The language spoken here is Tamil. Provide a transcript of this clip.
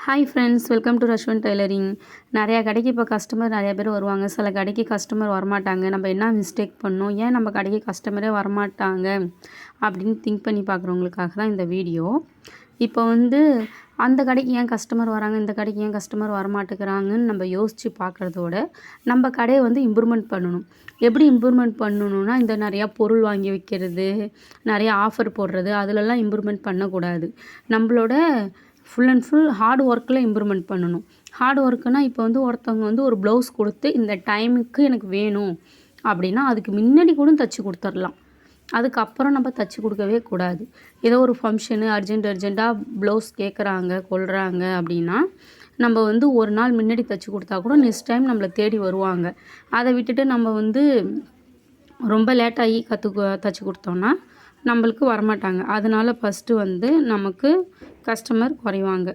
Hi friends, welcome to Rashwan tailoring. நிறையா கடைக்கு இப்போ கஸ்டமர் நிறையா பேர் வருவாங்க. சில கடைக்கு கஸ்டமர் வரமாட்டாங்க. நம்ம என்ன மிஸ்டேக் பண்ணோம், ஏன் நம்ம கடைக்கு கஸ்டமரே வரமாட்டாங்க அப்படின்னு திங்க் பண்ணி பார்க்குறவங்களுக்காக தான் இந்த வீடியோ. இப்போ அந்த கடைக்கு ஏன் கஸ்டமர் வராங்க, இந்த கடைக்கு ஏன் கஸ்டமர் வரமாட்டேங்கிறாங்கன்னு நம்ம யோசித்து பார்க்குறதோட நம்ம கடையை இம்ப்ரூவ்மெண்ட் பண்ணணும். எப்படி இம்ப்ரூவ்மெண்ட் பண்ணணுன்னா, இந்த நிறையா பொருள் வாங்கி வைக்கிறது, நிறையா ஆஃபர் போடுறது, அதிலெல்லாம் இம்ப்ரூவ்மெண்ட் பண்ணக்கூடாது. நம்மளோட ஃபுல் அண்ட் ஃபுல் ஹார்ட் ஒர்க்கில் இம்ப்ரூவ்மெண்ட் பண்ணணும். ஹார்ட் ஒர்க்குனால் இப்போ ஒருத்தவங்க ஒரு ப்ளவுஸ் கொடுத்து இந்த டைமுக்கு எனக்கு வேணும் அப்படின்னா அதுக்கு முன்னாடி கூட தைச்சி கொடுத்துர்லாம். அதுக்கப்புறம் நம்ம தைச்சி கொடுக்கவே கூடாது. ஏதோ ஒரு ஃபங்க்ஷனு அர்ஜெண்ட்டாக ப்ளவுஸ் கேட்குறாங்க கொள்கிறாங்க அப்படின்னா நம்ம ஒரு நாள் முன்னாடி தைச்சி கொடுத்தா கூட நெக்ஸ்ட் டைம் நம்மளை தேடி வருவாங்க. அதை விட்டுட்டு நம்ம ரொம்ப லேட்டாகி தைச்சி கொடுத்தோன்னா நம்மளுக்கு வரமாட்டாங்க. அதனால் ஃபஸ்ட்டு நமக்கு கஸ்டமர் குறைவாங்க.